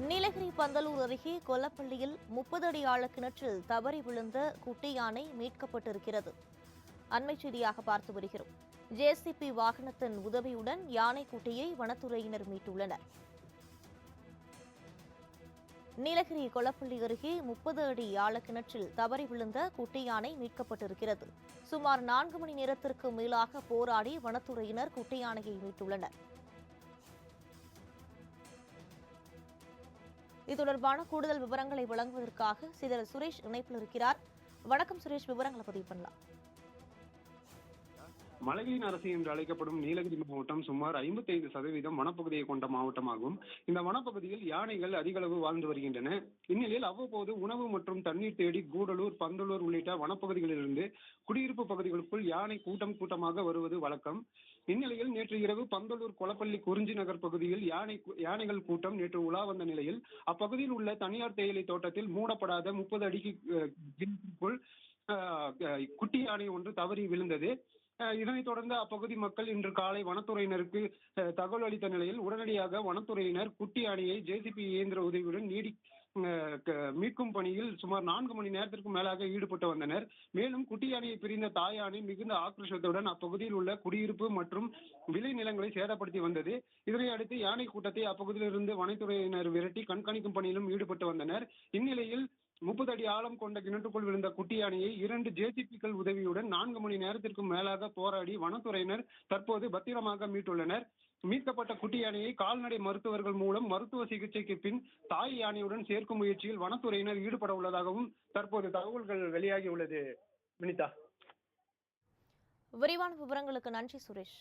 நீலகிரி பந்தலூர் அருகே கொல்லப்பள்ளியில் 30 அடி ஆழ கிணற்றில் தவறி விழுந்த குட்டி யானை மீட்கப்பட்டிருக்கிறது. அண்மைச் செய்தியாக பார்த்து வருகிறோம். ஜேசிபி வாகனத்தின் உதவியுடன் யானை குட்டியை வனத்துறையினர் மீட்டுள்ளனர். நீலகிரி கொல்லப்பள்ளி அருகே 30 அடி ஆழ கிணற்றில் தவறி விழுந்த குட்டி யானை மீட்கப்பட்டிருக்கிறது. சுமார் 4 மணி நேரத்திற்கு மேலாக போராடி வனத்துறையினர் குட்டி யானையை மீட்டுள்ளனர். இது தொடர்பான கூடுதல் விவரங்களை வழங்குவதற்காக செய்தியாளர் சுரேஷ் இணைப்பில் இருக்கிறார். வணக்கம் சுரேஷ், விவரங்களை பதிவு பண்ணலாம். மலைகளின் அரசு என்று அழைக்கப்படும் நீலகிரி மாவட்டம் சுமார் 55% வனப்பகுதியை கொண்ட மாவட்டமாகும். இந்த வனப்பகுதியில் யானைகள் அதிக அளவு வாழ்ந்து வருகின்றன. இந்நிலையில் அவ்வப்போது உணவு மற்றும் தண்ணீர் தேடி கூடலூர், பந்தலூர் உள்ளிட்ட வனப்பகுதிகளிலிருந்து குடியிருப்பு பகுதிகளுக்குள் யானை கூட்டமாக வருவது வழக்கம். இந்நிலையில் நேற்று இரவு பந்தலூர் கொலப்பள்ளி குறிஞ்சி நகர் பகுதியில் யானைகள் கூட்டம் நேற்று உலா வந்த நிலையில் அப்பகுதியில் உள்ள தனியார் தேயிலை தோட்டத்தில் மூடப்படாத 30 அடிக்கு குட்டி யானை ஒன்று தவறி விழுந்தது. இதனைத் தொடர்ந்து அப்பகுதி மக்கள் இன்று காலை வனத்துறையினருக்கு தகவல் அளித்த நிலையில் உடனடியாக வனத்துறையினர் குட்டி யானையை ஜேசிபி இயந்திர உதவியுடன் மீட்கும் பணியில் சுமார் 4 மணி நேரத்திற்கு மேலாக ஈடுபட்டு வந்தனர். மேலும் குட்டி யானையை பிரிந்த தாய் யானை மிகுந்த ஆக்ரோஷத்துடன் அப்பகுதியில் உள்ள குடியிருப்பு மற்றும் விளைநிலங்களை சேதப்படுத்தி வந்தது. இதனை அடுத்து யானை கூட்டத்தை அப்பகுதியிலிருந்து வனத்துறையினர் விரட்டி கண்காணிக்கும் பணியிலும் ஈடுபட்டு வந்தனர். இந்நிலையில் 30 அடி ஆழம் கொண்ட கிணற்றுக்குள் விழுந்த குட்டி யானையை 2 ஜேசிபிக்கள் உதவியுடன் 4 மணி நேரத்திற்கும் மேலாக போராடி வனத்துறையினர் தற்போது பத்திரமாக மீட்டுள்ளனர். மீட்கப்பட்ட குட்டி யானையை கால்நடை மருத்துவர்கள் மூலம் மருத்துவ சிகிச்சைக்கு பின் தாய் யானையுடன் சேர்க்கும் முயற்சியில் வனத்துறையினர் ஈடுபட உள்ளதாகவும் தற்போது தகவல்கள் வெளியாகி உள்ளது. வினிதா, விரிவான விவரங்களுக்கு நன்றி சுரேஷ்.